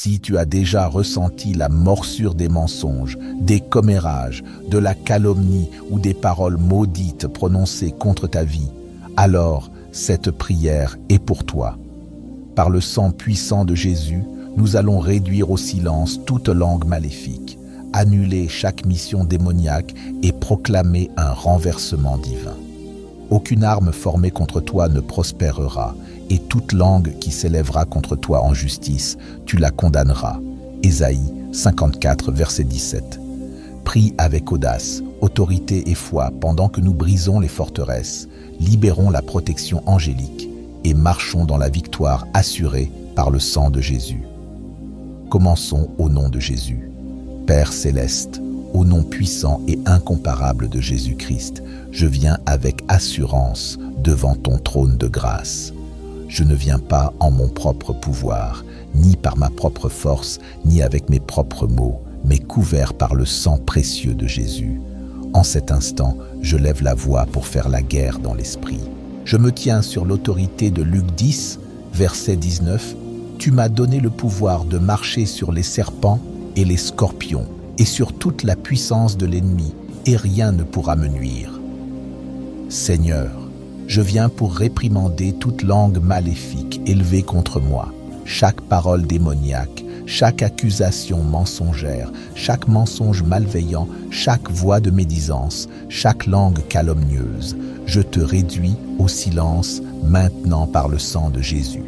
Si tu as déjà ressenti la morsure des mensonges, des commérages, de la calomnie ou des paroles maudites prononcées contre ta vie, alors cette prière est pour toi. Par le sang puissant de Jésus, nous allons réduire au silence toute langue maléfique, annuler chaque mission démoniaque et proclamer un renversement divin. Aucune arme formée contre toi ne prospérera, et toute langue qui s'élèvera contre toi en justice, tu la condamneras. Ésaïe 54, verset 17. Prie avec audace, autorité et foi pendant que nous brisons les forteresses, libérons la protection angélique et marchons dans la victoire assurée par le sang de Jésus. Commençons au nom de Jésus. Père céleste, au nom puissant et incomparable de Jésus-Christ, je viens avec assurance devant ton trône de grâce. Je ne viens pas en mon propre pouvoir, ni par ma propre force, ni avec mes propres mots, mais couvert par le sang précieux de Jésus. En cet instant, je lève la voix pour faire la guerre dans l'esprit. Je me tiens sur l'autorité de Luc 10, verset 19. Tu m'as donné le pouvoir de marcher sur les serpents et les scorpions, et sur toute la puissance de l'ennemi, et rien ne pourra me nuire. Seigneur, je viens pour réprimander toute langue maléfique élevée contre moi, chaque parole démoniaque, chaque accusation mensongère, chaque mensonge malveillant, chaque voix de médisance, chaque langue calomnieuse. Je te réduis au silence maintenant par le sang de Jésus.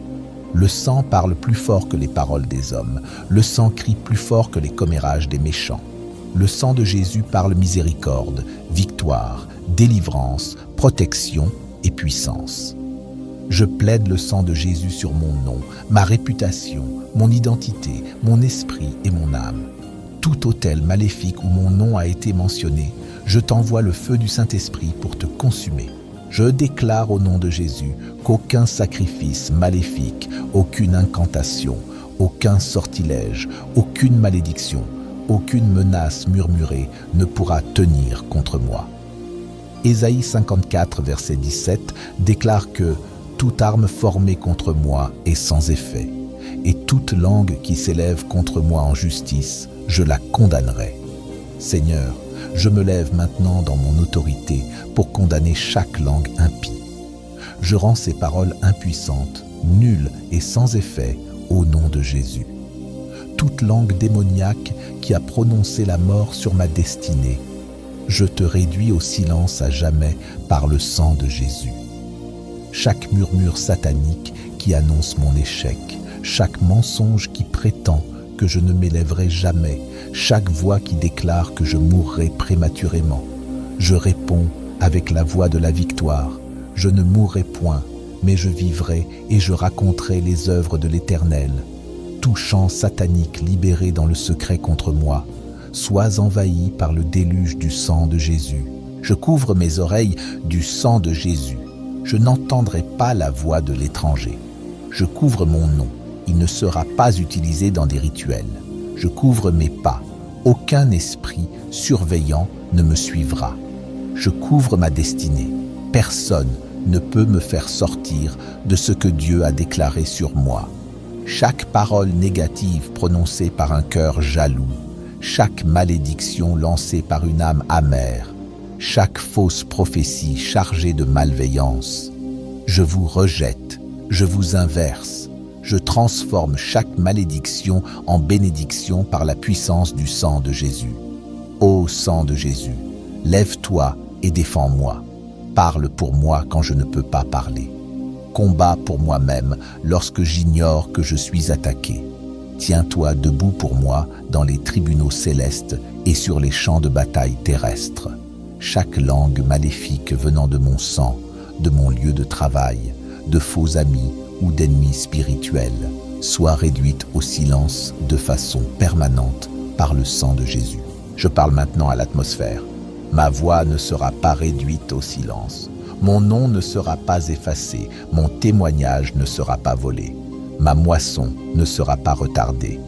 Le sang parle plus fort que les paroles des hommes. Le sang crie plus fort que les commérages des méchants. Le sang de Jésus parle miséricorde, victoire, délivrance, protection et puissance. Je plaide le sang de Jésus sur mon nom, ma réputation, mon identité, mon esprit et mon âme. Tout autel maléfique où mon nom a été mentionné, je t'envoie le feu du Saint-Esprit pour te consumer. Je déclare au nom de Jésus qu'aucun sacrifice maléfique, aucune incantation, aucun sortilège, aucune malédiction, aucune menace murmurée ne pourra tenir contre moi. Ésaïe 54, verset 17 déclare que toute arme formée contre moi est sans effet, et toute langue qui s'élève contre moi en justice, je la condamnerai. Seigneur, je me lève maintenant dans mon autorité pour condamner chaque langue impie. Je rends ces paroles impuissantes, nulles et sans effet au nom de Jésus. Toute langue démoniaque qui a prononcé la mort sur ma destinée, je te réduis au silence à jamais par le sang de Jésus. Chaque murmure satanique qui annonce mon échec, chaque mensonge qui prétend que je ne m'élèverai jamais, chaque voix qui déclare que je mourrai prématurément, je réponds avec la voix de la victoire. Je ne mourrai point, mais je vivrai et je raconterai les œuvres de l'Éternel. Tout chant satanique libéré dans le secret contre moi, sois envahi par le déluge du sang de Jésus. Je couvre mes oreilles du sang de Jésus. Je n'entendrai pas la voix de l'étranger. Je couvre mon nom. Il ne sera pas utilisé dans des rituels. Je couvre mes pas. Aucun esprit surveillant ne me suivra. Je couvre ma destinée. Personne ne peut me faire sortir de ce que Dieu a déclaré sur moi. Chaque parole négative prononcée par un cœur jaloux, chaque malédiction lancée par une âme amère, chaque fausse prophétie chargée de malveillance, je vous rejette, je vous inverse, je transforme chaque malédiction en bénédiction par la puissance du sang de Jésus. Ô sang de Jésus, lève-toi et défends-moi. Parle pour moi quand je ne peux pas parler. Combat pour moi-même lorsque j'ignore que je suis attaqué. Tiens-toi debout pour moi dans les tribunaux célestes et sur les champs de bataille terrestres. Chaque langue maléfique venant de mon sang, de mon lieu de travail, de faux amis ou d'ennemis spirituels, soit réduite au silence de façon permanente par le sang de Jésus. Je parle maintenant à l'atmosphère. Ma voix ne sera pas réduite au silence. Mon nom ne sera pas effacé. Mon témoignage ne sera pas volé. Ma moisson ne sera pas retardée.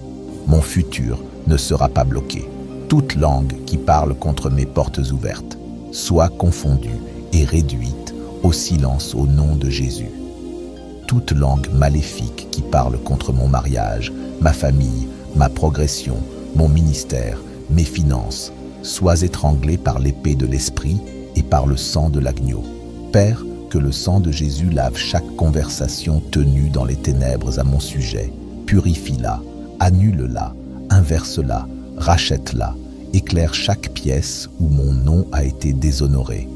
Mon futur ne sera pas bloqué. Toute langue qui parle contre mes portes ouvertes soit confondue et réduite au silence au nom de Jésus. Toute langue maléfique qui parle contre mon mariage ma famille, ma progression, mon ministère, mes finances, soient étranglés par l'épée de l'esprit et par le sang de l'agneau. Père, que le sang de Jésus lave chaque conversation tenue dans les ténèbres à mon sujet. Purifie-la, annule-la, inverse-la, rachète-la, éclaire chaque pièce où mon nom a été déshonoré.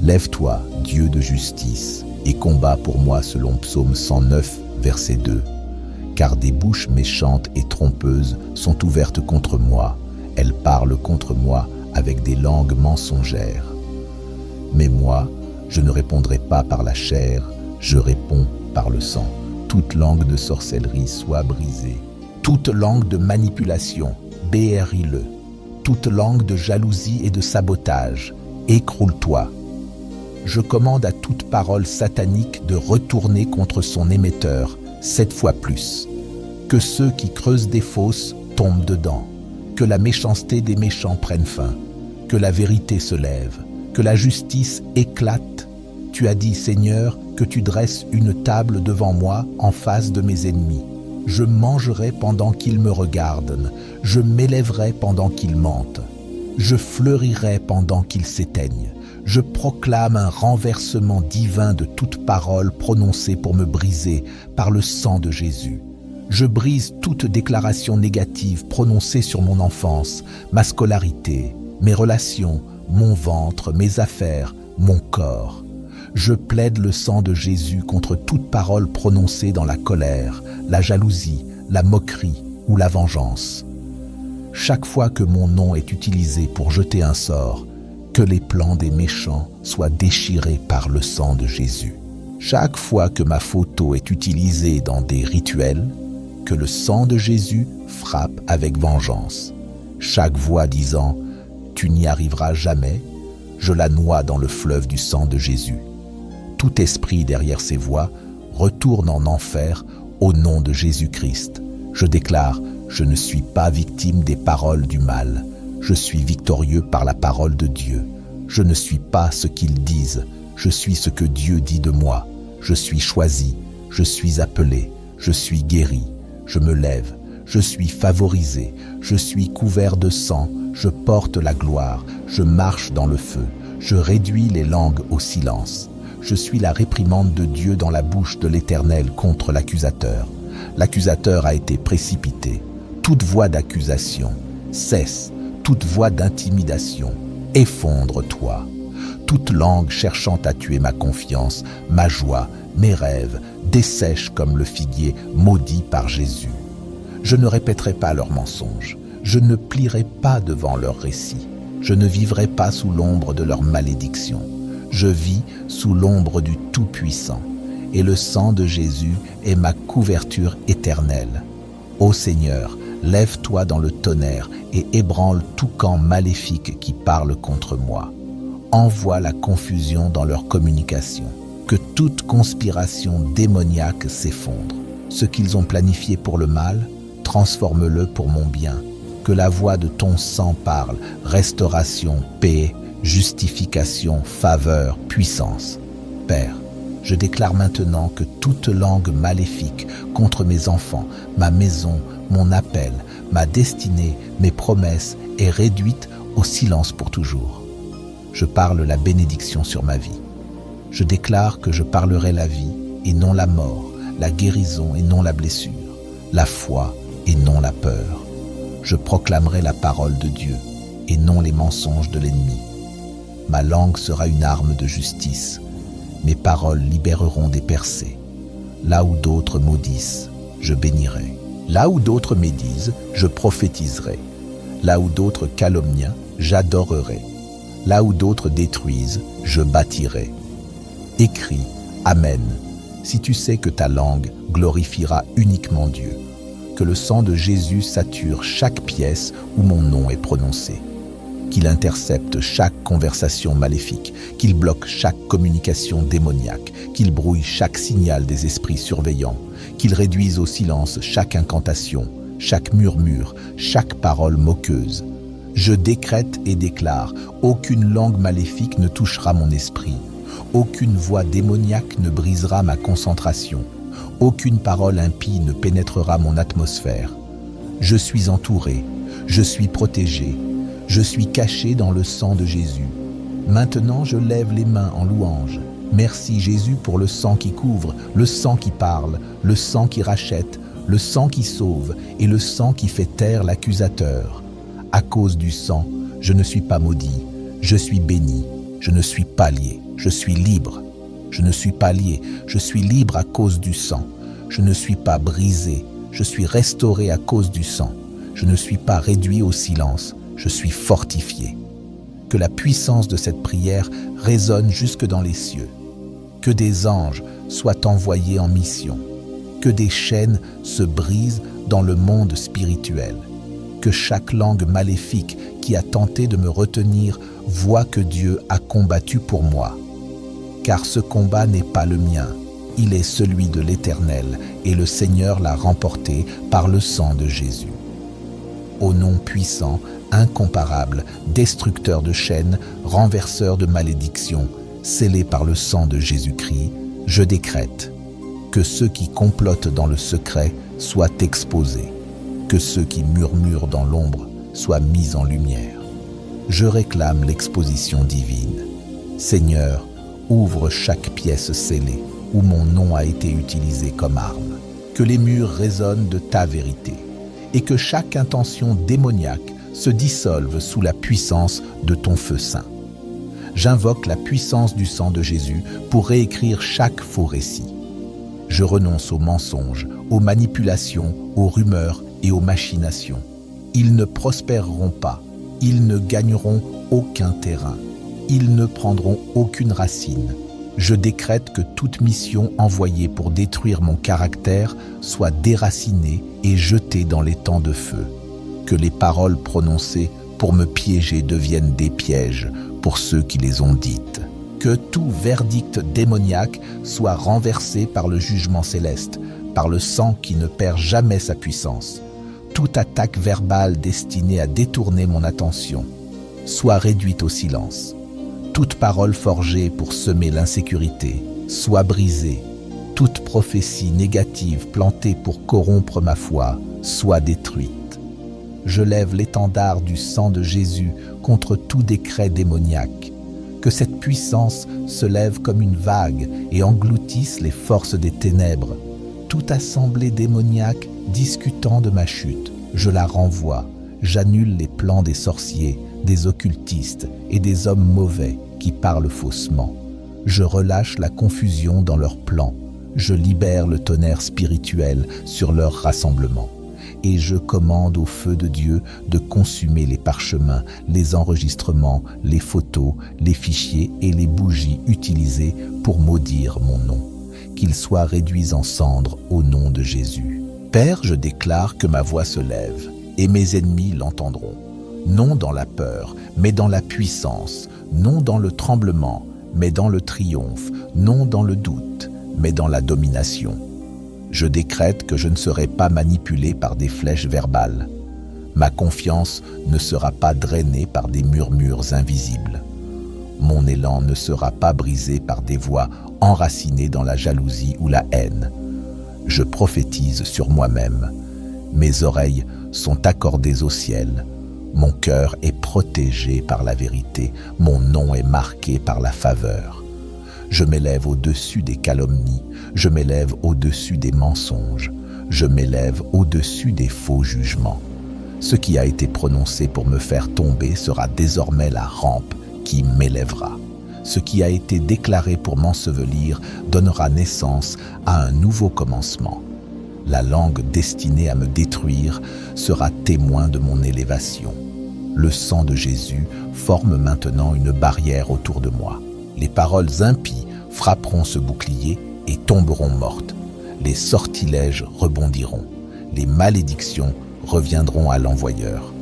Lève-toi, Dieu de justice, et combat pour moi selon Psaume 109, verset 2. Car des bouches méchantes et trompeuses sont ouvertes contre moi. Elles parlent contre moi avec des langues mensongères. Mais moi, je ne répondrai pas par la chair, je réponds par le sang. Toute langue de sorcellerie soit brisée. Toute langue de manipulation, béris-le. Toute langue de jalousie et de sabotage, écroule-toi. Je commande à toute parole satanique de retourner contre son émetteur, 7 fois plus. Que ceux qui creusent des fosses tombent dedans. Que la méchanceté des méchants prenne fin. Que la vérité se lève. Que la justice éclate. Tu as dit, Seigneur, que tu dresses une table devant moi en face de mes ennemis. Je mangerai pendant qu'ils me regardent. Je m'élèverai pendant qu'ils mentent. Je fleurirai pendant qu'ils s'éteignent. Je proclame un renversement divin de toute parole prononcée pour me briser par le sang de Jésus. Je brise toute déclaration négative prononcée sur mon enfance, ma scolarité, mes relations, mon ventre, mes affaires, mon corps. Je plaide le sang de Jésus contre toute parole prononcée dans la colère, la jalousie, la moquerie ou la vengeance. Chaque fois que mon nom est utilisé pour jeter un sort, que les plans des méchants soient déchirés par le sang de Jésus. Chaque fois que ma photo est utilisée dans des rituels, que le sang de Jésus frappe avec vengeance. Chaque voix disant « Tu n'y arriveras jamais », je la noie dans le fleuve du sang de Jésus. Tout esprit derrière ces voix retourne en enfer au nom de Jésus-Christ. Je déclare « Je ne suis pas victime des paroles du mal. Je suis victorieux par la parole de Dieu. Je ne suis pas ce qu'ils disent. Je suis ce que Dieu dit de moi. Je suis choisi. Je suis appelé. Je suis guéri. Je me lève. Je suis favorisé. Je suis couvert de sang. Je porte la gloire. Je marche dans le feu. Je réduis les langues au silence. Je suis la réprimande de Dieu dans la bouche de l'Éternel contre l'accusateur. L'accusateur a été précipité. Toute voix d'accusation cesse. Toute voix d'intimidation, effondre-toi. Toute langue cherchant à tuer ma confiance, ma joie, mes rêves, dessèche comme le figuier maudit par Jésus. Je ne répéterai pas leurs mensonges, je ne plierai pas devant leurs récits, je ne vivrai pas sous l'ombre de leurs malédictions. Je vis sous l'ombre du Tout-Puissant, et le sang de Jésus est ma couverture éternelle. Ô Seigneur, lève-toi dans le tonnerre et ébranle tout camp maléfique qui parle contre moi. Envoie la confusion dans leur communication. Que toute conspiration démoniaque s'effondre. Ce qu'ils ont planifié pour le mal, transforme-le pour mon bien. Que la voix de ton sang parle, restauration, paix, justification, faveur, puissance. Père, je déclare maintenant que toute langue maléfique contre mes enfants, ma maison, mon appel, ma destinée, mes promesses est réduite au silence pour toujours. Je parle la bénédiction sur ma vie. Je déclare que je parlerai la vie et non la mort, la guérison et non la blessure, la foi et non la peur. Je proclamerai la parole de Dieu et non les mensonges de l'ennemi. Ma langue sera une arme de justice. Mes paroles libéreront des percées. Là où d'autres maudissent, je bénirai. Là où d'autres médisent, je prophétiserai. Là où d'autres calomnient, j'adorerai. Là où d'autres détruisent, je bâtirai. Écris, Amen, si tu sais que ta langue glorifiera uniquement Dieu, que le sang de Jésus sature chaque pièce où mon nom est prononcé, qu'il intercepte chaque conversation maléfique, qu'il bloque chaque communication démoniaque, qu'il brouille chaque signal des esprits surveillants, qu'il réduise au silence chaque incantation, chaque murmure, chaque parole moqueuse. Je décrète et déclare, aucune langue maléfique ne touchera mon esprit, aucune voix démoniaque ne brisera ma concentration, Aucune parole impie ne pénétrera mon atmosphère. Je suis entouré, je suis protégé, je suis caché dans le sang de Jésus. Maintenant, je lève les mains en louange. Merci Jésus pour le sang qui couvre, le sang qui parle, le sang qui rachète, le sang qui sauve et le sang qui fait taire l'accusateur. À cause du sang, je ne suis pas maudit, je suis béni, je ne suis pas lié, je suis libre. Je ne suis pas lié, je suis libre à cause du sang. Je ne suis pas brisé, je suis restauré à cause du sang. Je ne suis pas réduit au silence, je suis fortifié. Que la puissance de cette prière résonne jusque dans les cieux. Que des anges soient envoyés en mission. Que des chaînes se brisent dans le monde spirituel. Que chaque langue maléfique qui a tenté de me retenir voit que Dieu a combattu pour moi. Car ce combat n'est pas le mien, il est celui de l'Éternel, et le Seigneur l'a remporté par le sang de Jésus. Au nom puissant, incomparable, destructeur de chaînes, renverseur de malédictions, scellé par le sang de Jésus-Christ, je décrète que ceux qui complotent dans le secret soient exposés, que ceux qui murmurent dans l'ombre soient mis en lumière. Je réclame l'exposition divine. Seigneur, ouvre chaque pièce scellée où mon nom a été utilisé comme arme. Que les murs résonnent de ta vérité et que chaque intention démoniaque se dissolve sous la puissance de ton feu saint. J'invoque la puissance du sang de Jésus pour réécrire chaque faux récit. Je renonce aux mensonges, aux manipulations, aux rumeurs et aux machinations. Ils ne prospéreront pas, ils ne gagneront aucun terrain, ils ne prendront aucune racine. Je décrète que toute mission envoyée pour détruire mon caractère soit déracinée et jetée dans les temps de feu. Que les paroles prononcées pour me piéger deviennent des pièges pour ceux qui les ont dites. Que tout verdict démoniaque soit renversé par le jugement céleste, par le sang qui ne perd jamais sa puissance. Toute attaque verbale destinée à détourner mon attention soit réduite au silence. Toute parole forgée pour semer l'insécurité soit brisée. Toute prophétie négative plantée pour corrompre ma foi soit détruite. Je lève l'étendard du sang de Jésus contre tout décret démoniaque. Que cette puissance se lève comme une vague et engloutisse les forces des ténèbres. Toute assemblée démoniaque discutant de ma chute, je la renvoie. J'annule les plans des sorciers, des occultistes et des hommes mauvais qui parlent faussement. Je relâche la confusion dans leurs plans. Je libère le tonnerre spirituel sur leur rassemblement. Et je commande au feu de Dieu de consumer les parchemins, les enregistrements, les photos, les fichiers et les bougies utilisées pour maudire mon nom. Qu'ils soient réduits en cendres au nom de Jésus. Père, je déclare que ma voix se lève et mes ennemis l'entendront. Non dans la peur, mais dans la puissance. Non dans le tremblement, mais dans le triomphe. Non dans le doute, mais dans la domination. Je décrète que je ne serai pas manipulé par des flèches verbales. Ma confiance ne sera pas drainée par des murmures invisibles. Mon élan ne sera pas brisé par des voix enracinées dans la jalousie ou la haine. Je prophétise sur moi-même. Mes oreilles sont accordées au ciel. Mon cœur est protégé par la vérité. Mon nom est marqué par la faveur. Je m'élève au-dessus des calomnies. Je m'élève au-dessus des mensonges. Je m'élève au-dessus des faux jugements. Ce qui a été prononcé pour me faire tomber sera désormais la rampe qui m'élèvera. Ce qui a été déclaré pour m'ensevelir donnera naissance à un nouveau commencement. La langue destinée à me détruire sera témoin de mon élévation. Le sang de Jésus forme maintenant une barrière autour de moi. Les paroles impies frapperont ce bouclier et tomberont mortes. Les sortilèges rebondiront. Les malédictions reviendront à l'envoyeur.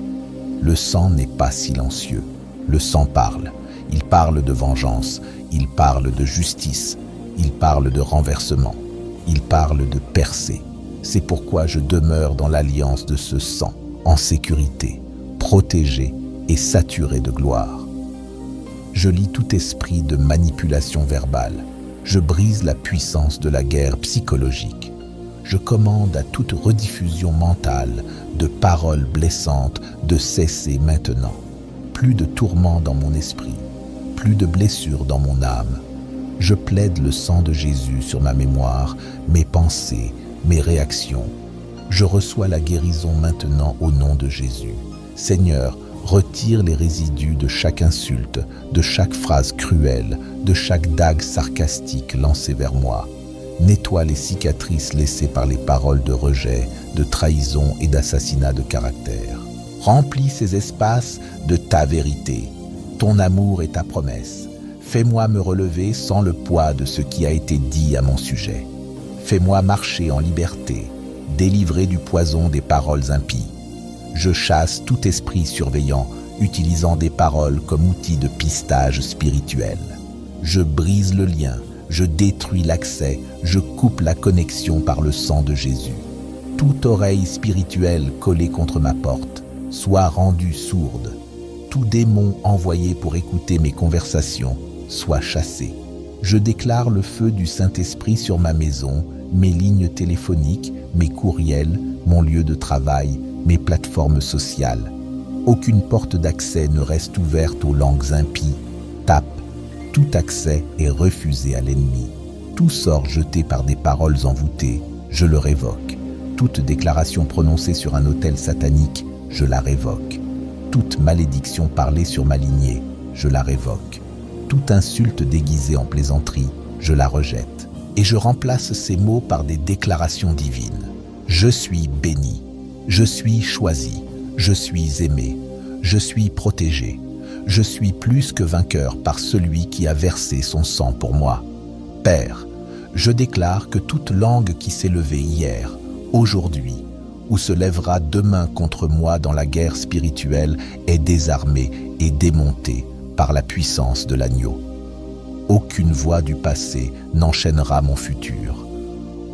Le sang n'est pas silencieux. Le sang parle. Il parle de vengeance. Il parle de justice. Il parle de renversement. Il parle de percée. C'est pourquoi je demeure dans l'alliance de ce sang, en sécurité, protégé et saturé de gloire. Je lis tout esprit de manipulation verbale. Je brise la puissance de la guerre psychologique. Je commande à toute rediffusion mentale de paroles blessantes de cesser maintenant. Plus de tourments dans mon esprit, plus de blessures dans mon âme. Je plaide le sang de Jésus sur ma mémoire, mes pensées, mes réactions. Je reçois la guérison maintenant au nom de Jésus. Seigneur, retire les résidus de chaque insulte, de chaque phrase cruelle, de chaque dague sarcastique lancée vers moi. Nettoie les cicatrices laissées par les paroles de rejet, de trahison et d'assassinat de caractère. Remplis ces espaces de ta vérité, ton amour et ta promesse. Fais-moi me relever sans le poids de ce qui a été dit à mon sujet. Fais-moi marcher en liberté, délivré du poison des paroles impies. Je chasse tout esprit surveillant, utilisant des paroles comme outil de pistage spirituel. Je brise le lien, je détruis l'accès, je coupe la connexion par le sang de Jésus. Toute oreille spirituelle collée contre ma porte soit rendue sourde. Tout démon envoyé pour écouter mes conversations soit chassé. Je déclare le feu du Saint-Esprit sur ma maison, mes lignes téléphoniques, mes courriels, mon lieu de travail, mes plateformes sociales. Aucune porte d'accès ne reste ouverte aux langues impies. Tape. Tout accès est refusé à l'ennemi. Tout sort jeté par des paroles envoûtées, je le révoque. Toute déclaration prononcée sur un autel satanique, je la révoque. Toute malédiction parlée sur ma lignée, je la révoque. Toute insulte déguisée en plaisanterie, je la rejette. Et je remplace ces mots par des déclarations divines. Je suis béni, je suis choisi, je suis aimé, je suis protégé. Je suis plus que vainqueur par celui qui a versé son sang pour moi. Père, je déclare que toute langue qui s'est levée hier, aujourd'hui, ou se lèvera demain contre moi dans la guerre spirituelle est désarmée et démontée par la puissance de l'agneau. Aucune voix du passé n'enchaînera mon futur.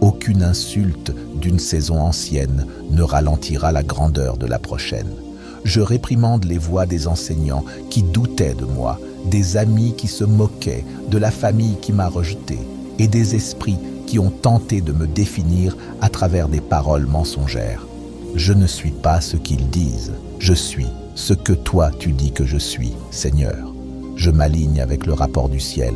Aucune insulte d'une saison ancienne ne ralentira la grandeur de la prochaine. Je réprimande les voix des enseignants qui doutaient de moi, des amis qui se moquaient, de la famille qui m'a rejeté, et des esprits qui ont tenté de me définir à travers des paroles mensongères. Je ne suis pas ce qu'ils disent, je suis ce que toi tu dis que je suis, Seigneur. Je m'aligne avec le rapport du ciel,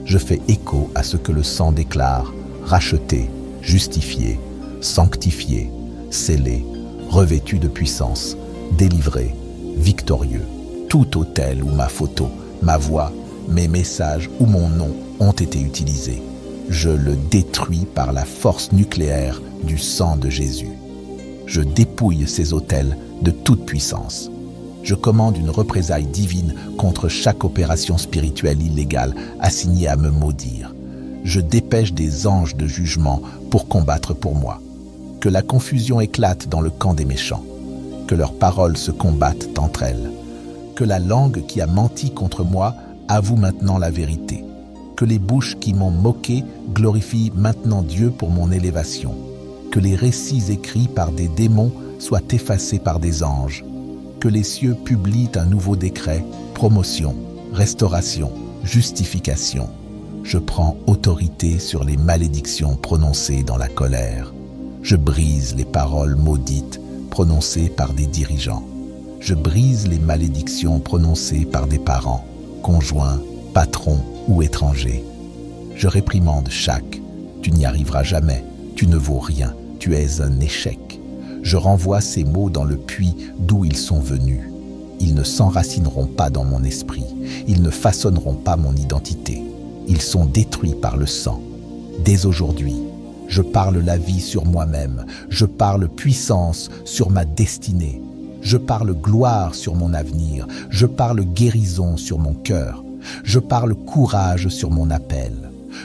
je fais écho à ce que le sang déclare, racheté, justifié, sanctifié, scellé, revêtu de puissance, délivré, victorieux. Tout autel où ma photo, ma voix, mes messages ou mon nom ont été utilisés, je le détruis par la force nucléaire du sang de Jésus. Je dépouille ces autels de toute puissance. Je commande une représaille divine contre chaque opération spirituelle illégale assignée à me maudire. Je dépêche des anges de jugement pour combattre pour moi. Que la confusion éclate dans le camp des méchants. Que leurs paroles se combattent entre elles. Que la langue qui a menti contre moi avoue maintenant la vérité. Que les bouches qui m'ont moqué glorifient maintenant Dieu pour mon élévation. Que les récits écrits par des démons soient effacés par des anges. Que les cieux publient un nouveau décret, promotion, restauration, justification. Je prends autorité sur les malédictions prononcées dans la colère. Je brise les paroles maudites prononcées par des dirigeants. Je brise les malédictions prononcées par des parents, conjoints, patrons ou étrangers. Je réprimande chaque. Tu n'y arriveras jamais, tu ne vaux rien, tu es un échec. Je renvoie ces mots dans le puits d'où ils sont venus. Ils ne s'enracineront pas dans mon esprit, ils ne façonneront pas mon identité. Ils sont détruits par le sang. Dès aujourd'hui, je parle la vie sur moi-même, je parle puissance sur ma destinée, je parle gloire sur mon avenir, je parle guérison sur mon cœur, je parle courage sur mon appel,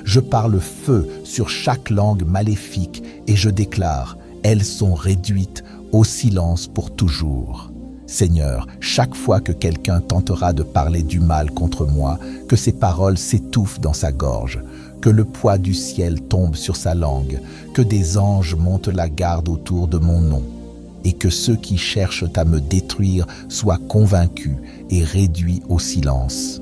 je parle feu sur chaque langue maléfique et je déclare, elles sont réduites au silence pour toujours. Seigneur, chaque fois que quelqu'un tentera de parler du mal contre moi, que ses paroles s'étouffent dans sa gorge, que le poids du ciel tombe sur sa langue, que des anges montent la garde autour de mon nom, et que ceux qui cherchent à me détruire soient convaincus et réduits au silence.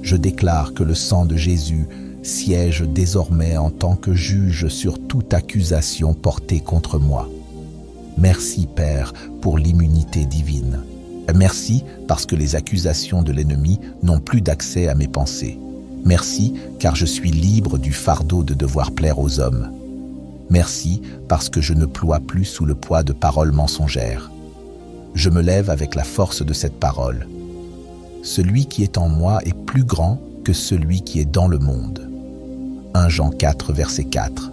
Je déclare que le sang de Jésus siège désormais en tant que juge sur toute accusation portée contre moi. Merci, Père, pour l'immunité divine. Merci parce que les accusations de l'ennemi n'ont plus d'accès à mes pensées. Merci car je suis libre du fardeau de devoir plaire aux hommes. Merci parce que je ne ploie plus sous le poids de paroles mensongères. Je me lève avec la force de cette parole. Celui qui est en moi est plus grand que celui qui est dans le monde. 1 Jean 4, verset 4.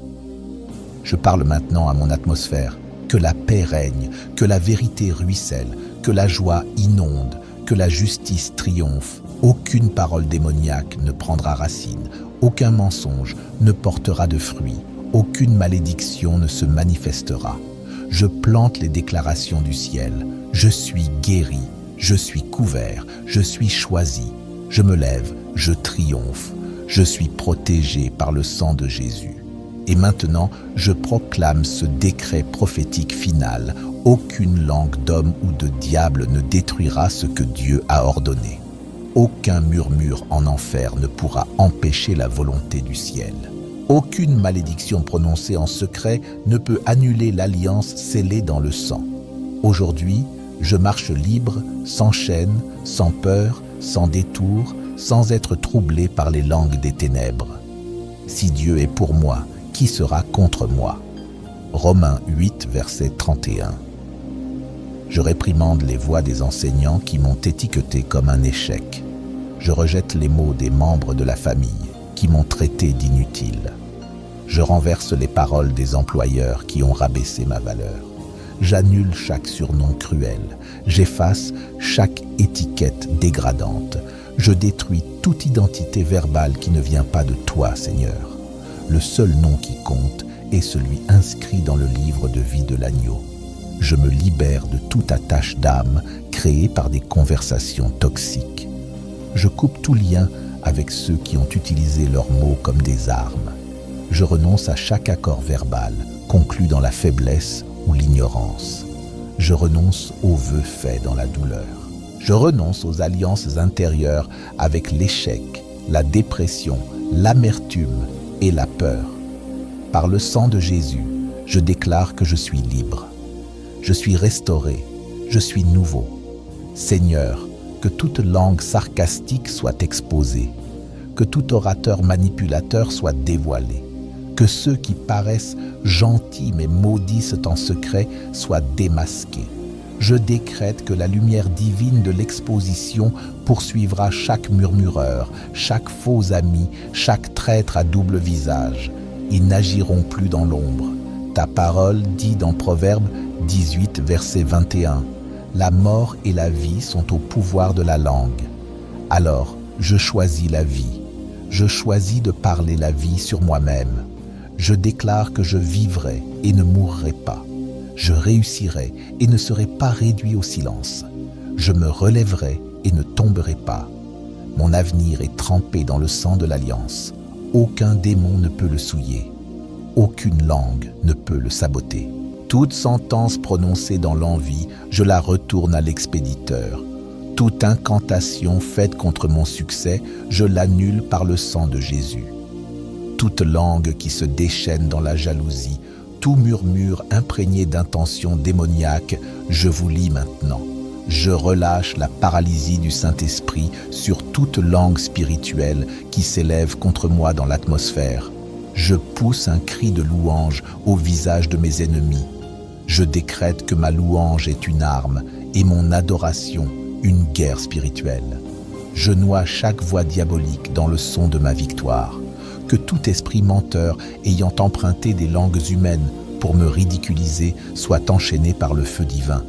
Je parle maintenant à mon atmosphère. Que la paix règne, que la vérité ruisselle, que la joie inonde, que la justice triomphe. Aucune parole démoniaque ne prendra racine, aucun mensonge ne portera de fruits, aucune malédiction ne se manifestera. Je plante les déclarations du ciel. Je suis guéri, je suis couvert, je suis choisi. Je me lève, je triomphe. Je suis protégé par le sang de Jésus. Et maintenant, je proclame ce décret prophétique final. Aucune langue d'homme ou de diable ne détruira ce que Dieu a ordonné. Aucun murmure en enfer ne pourra empêcher la volonté du ciel. Aucune malédiction prononcée en secret ne peut annuler l'alliance scellée dans le sang. Aujourd'hui, je marche libre, sans chaîne, sans peur, sans détour, sans être troublé par les langues des ténèbres. Si Dieu est pour moi, qui sera contre moi? Romains 8, verset 31. Je réprimande les voix des enseignants qui m'ont étiqueté comme un échec. Je rejette les mots des membres de la famille qui m'ont traité d'inutile. Je renverse les paroles des employeurs qui ont rabaissé ma valeur. J'annule chaque surnom cruel. J'efface chaque étiquette dégradante. Je détruis toute identité verbale qui ne vient pas de toi, Seigneur. Le seul nom qui compte est celui inscrit dans le livre de vie de l'agneau. Je me libère de toute attache d'âme créée par des conversations toxiques. Je coupe tout lien avec ceux qui ont utilisé leurs mots comme des armes. Je renonce à chaque accord verbal conclu dans la faiblesse ou l'ignorance. Je renonce aux vœux faits dans la douleur. Je renonce aux alliances intérieures avec l'échec, la dépression, l'amertume et la peur. Par le sang de Jésus, je déclare que je suis libre. Je suis restauré, je suis nouveau. Seigneur, que toute langue sarcastique soit exposée, que tout orateur manipulateur soit dévoilé, que ceux qui paraissent gentils mais maudissent en secret soient démasqués. Je décrète que la lumière divine de l'exposition poursuivra chaque murmureur, chaque faux ami, chaque traître à double visage. Ils n'agiront plus dans l'ombre. Ta parole dit dans Proverbe 18, verset 21, « La mort et la vie sont au pouvoir de la langue. » Alors, je choisis la vie. Je choisis de parler la vie sur moi-même. Je déclare que je vivrai et ne mourrai pas. Je réussirai et ne serai pas réduit au silence. Je me relèverai et ne tomberai pas. Mon avenir est trempé dans le sang de l'alliance. Aucun démon ne peut le souiller. Aucune langue ne peut le saboter. Toute sentence prononcée dans l'envie, je la retourne à l'expéditeur. Toute incantation faite contre mon succès, je l'annule par le sang de Jésus. Toute langue qui se déchaîne dans la jalousie, tout murmure imprégné d'intentions démoniaques, je vous lis maintenant. Je relâche la paralysie du Saint-Esprit sur toute langue spirituelle qui s'élève contre moi dans l'atmosphère. Je pousse un cri de louange au visage de mes ennemis. Je décrète que ma louange est une arme et mon adoration une guerre spirituelle. Je noie chaque voix diabolique dans le son de ma victoire. Que tout esprit menteur ayant emprunté des langues humaines pour me ridiculiser soit enchaîné par le feu divin.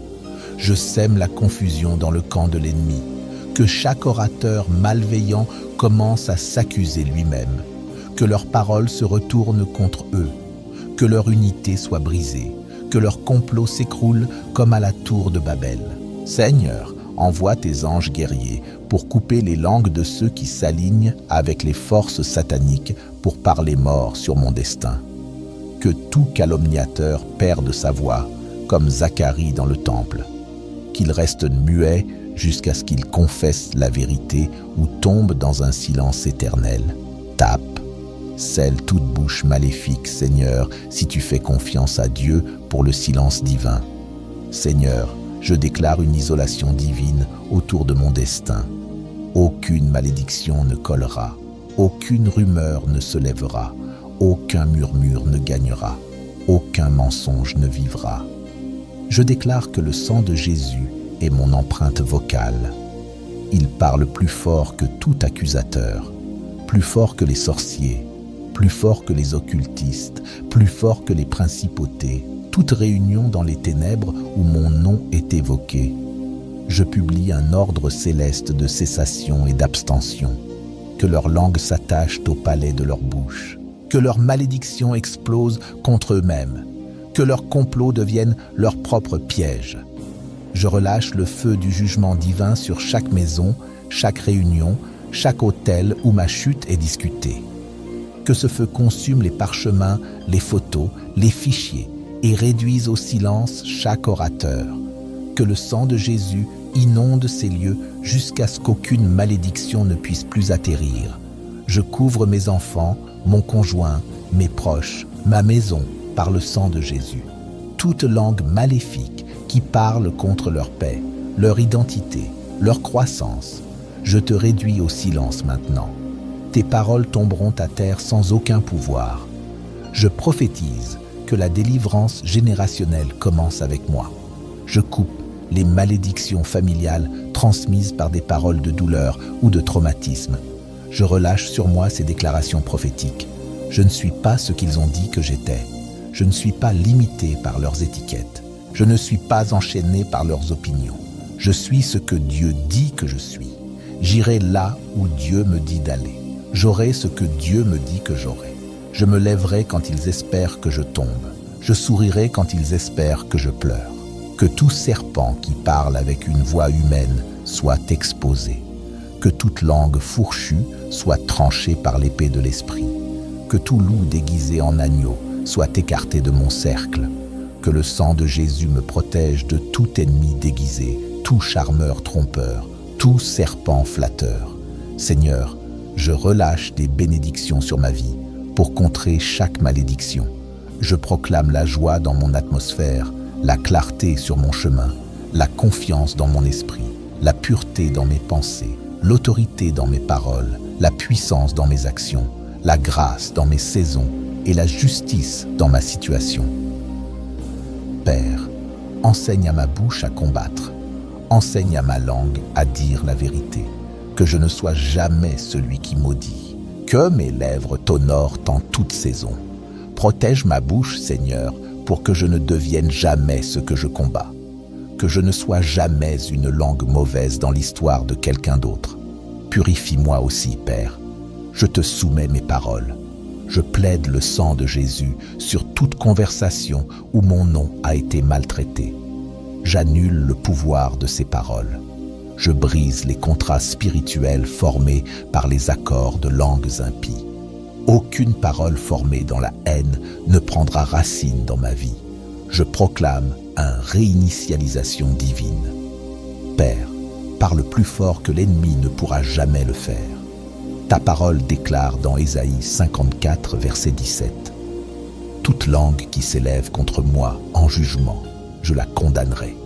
Je sème la confusion dans le camp de l'ennemi. Que chaque orateur malveillant commence à s'accuser lui-même. Que leurs paroles se retournent contre eux. Que leur unité soit brisée. Que leur complot s'écroule comme à la tour de Babel. Seigneur, envoie tes anges guerriers pour couper les langues de ceux qui s'alignent avec les forces sataniques pour parler mort sur mon destin. Que tout calomniateur perde sa voix, comme Zacharie dans le temple. Qu'il reste muet jusqu'à ce qu'il confesse la vérité ou tombe dans un silence éternel. Tape, Scelle toute bouche maléfique, Seigneur, si tu fais confiance à Dieu pour le silence divin. Seigneur, je déclare une isolation divine autour de mon destin. Aucune malédiction ne collera, aucune rumeur ne se lèvera, aucun murmure ne gagnera, aucun mensonge ne vivra. Je déclare que le sang de Jésus est mon empreinte vocale. Il parle plus fort que tout accusateur, plus fort que les sorciers, plus fort que les occultistes, plus fort que les principautés, toute réunion dans les ténèbres où mon nom est évoqué. Je publie un ordre céleste de cessation et d'abstention. Que leur langue s'attache au palais de leur bouche, que leur malédiction explose contre eux-mêmes, que leurs complots deviennent leur propre piège. Je relâche le feu du jugement divin sur chaque maison, chaque réunion, chaque hôtel où ma chute est discutée. Que ce feu consume les parchemins, les photos, les fichiers et réduise au silence chaque orateur. Que le sang de Jésus inonde ces lieux jusqu'à ce qu'aucune malédiction ne puisse plus atterrir. Je couvre mes enfants, mon conjoint, mes proches, ma maison par le sang de Jésus. Toute langue maléfique qui parle contre leur paix, leur identité, leur croissance, je te réduis au silence maintenant. Tes paroles tomberont à terre sans aucun pouvoir. Je prophétise que la délivrance générationnelle commence avec moi. Je coupe les malédictions familiales transmises par des paroles de douleur ou de traumatisme. Je relâche sur moi ces déclarations prophétiques. Je ne suis pas ce qu'ils ont dit que j'étais. Je ne suis pas limité par leurs étiquettes. Je ne suis pas enchaîné par leurs opinions. Je suis ce que Dieu dit que je suis. J'irai là où Dieu me dit d'aller. J'aurai ce que Dieu me dit que j'aurai. Je me lèverai quand ils espèrent que je tombe. Je sourirai quand ils espèrent que je pleure. Que tout serpent qui parle avec une voix humaine soit exposé. Que toute langue fourchue soit tranchée par l'épée de l'esprit. Que tout loup déguisé en agneau soit écarté de mon cercle. Que le sang de Jésus me protège de tout ennemi déguisé, tout charmeur trompeur, tout serpent flatteur. Seigneur, je relâche des bénédictions sur ma vie pour contrer chaque malédiction. Je proclame la joie dans mon atmosphère, la clarté sur mon chemin, la confiance dans mon esprit, la pureté dans mes pensées, l'autorité dans mes paroles, la puissance dans mes actions, la grâce dans mes saisons et la justice dans ma situation. Père, enseigne à ma bouche à combattre, enseigne à ma langue à dire la vérité, que je ne sois jamais celui qui maudit, que mes lèvres t'honorent en toute saison. Protège ma bouche, Seigneur, pour que je ne devienne jamais ce que je combats, que je ne sois jamais une langue mauvaise dans l'histoire de quelqu'un d'autre. Purifie-moi aussi, Père. Je te soumets mes paroles. Je plaide le sang de Jésus sur toute conversation où mon nom a été maltraité. J'annule le pouvoir de ces paroles. Je brise les contrats spirituels formés par les accords de langues impies. Aucune parole formée dans la haine ne prendra racine dans ma vie. Je proclame une réinitialisation divine. Père, parle plus fort que l'ennemi ne pourra jamais le faire. Ta parole déclare dans Ésaïe 54, verset 17. Toute langue qui s'élève contre moi en jugement, je la condamnerai.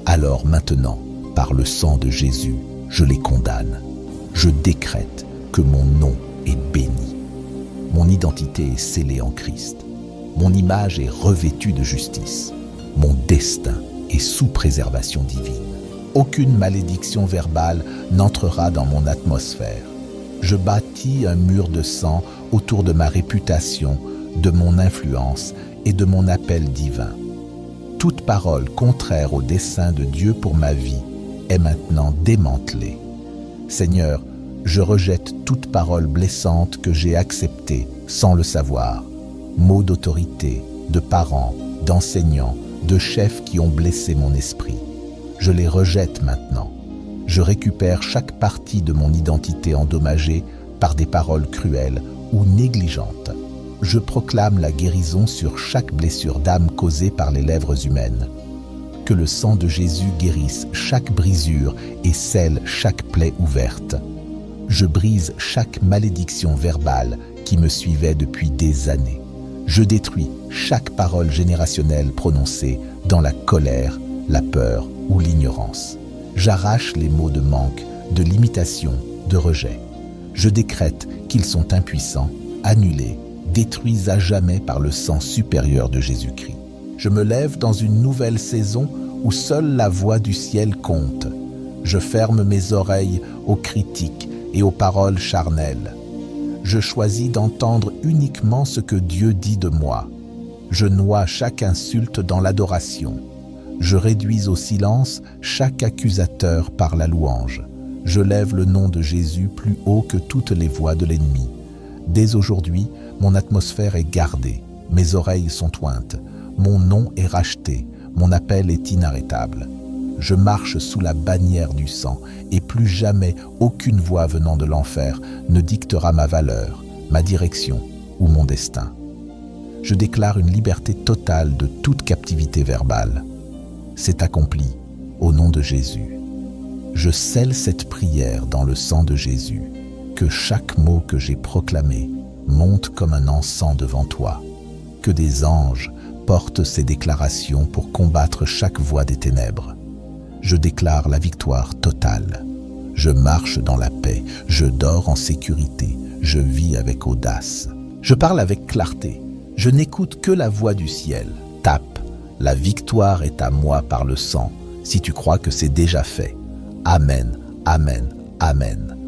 Alors maintenant, par le sang de Jésus, je les condamne. Je décrète que mon nom est béni. Mon identité est scellée en Christ. Mon image est revêtue de justice. Mon destin est sous préservation divine. Aucune malédiction verbale n'entrera dans mon atmosphère. Je bâtis un mur de sang autour de ma réputation, de mon influence et de mon appel divin. Toute parole contraire au dessein de Dieu pour ma vie est maintenant démantelée. Seigneur, je rejette toute parole blessante que j'ai acceptée sans le savoir. Mots d'autorité, de parents, d'enseignants, de chefs qui ont blessé mon esprit. Je les rejette maintenant. Je récupère chaque partie de mon identité endommagée par des paroles cruelles ou négligentes. Je proclame la guérison sur chaque blessure d'âme causée par les lèvres humaines. Que le sang de Jésus guérisse chaque brisure et scelle chaque plaie ouverte. Je brise chaque malédiction verbale qui me suivaient depuis des années. Je détruis chaque parole générationnelle prononcée dans la colère, la peur ou l'ignorance. J'arrache les mots de manque, de limitation, de rejet. Je décrète qu'ils sont impuissants, annulés, détruits à jamais par le sang supérieur de Jésus-Christ. Je me lève dans une nouvelle saison où seule la voix du ciel compte. Je ferme mes oreilles aux critiques et aux paroles charnelles. Je choisis d'entendre uniquement ce que Dieu dit de moi. Je noie chaque insulte dans l'adoration. Je réduis au silence chaque accusateur par la louange. Je lève le nom de Jésus plus haut que toutes les voix de l'ennemi. Dès aujourd'hui, mon atmosphère est gardée, mes oreilles sont ointes, mon nom est racheté, mon appel est inarrêtable. Je marche sous la bannière du sang et plus jamais aucune voix venant de l'enfer ne dictera ma valeur, ma direction ou mon destin. Je déclare une liberté totale de toute captivité verbale. C'est accompli au nom de Jésus. Je scelle cette prière dans le sang de Jésus, que chaque mot que j'ai proclamé monte comme un encens devant toi, que des anges portent ces déclarations pour combattre chaque voie des ténèbres. Je déclare la victoire totale. Je marche dans la paix, je dors en sécurité, je vis avec audace. Je parle avec clarté, je n'écoute que la voix du ciel. Tape, la victoire est à moi par le sang, si tu crois que c'est déjà fait. Amen, amen, amen.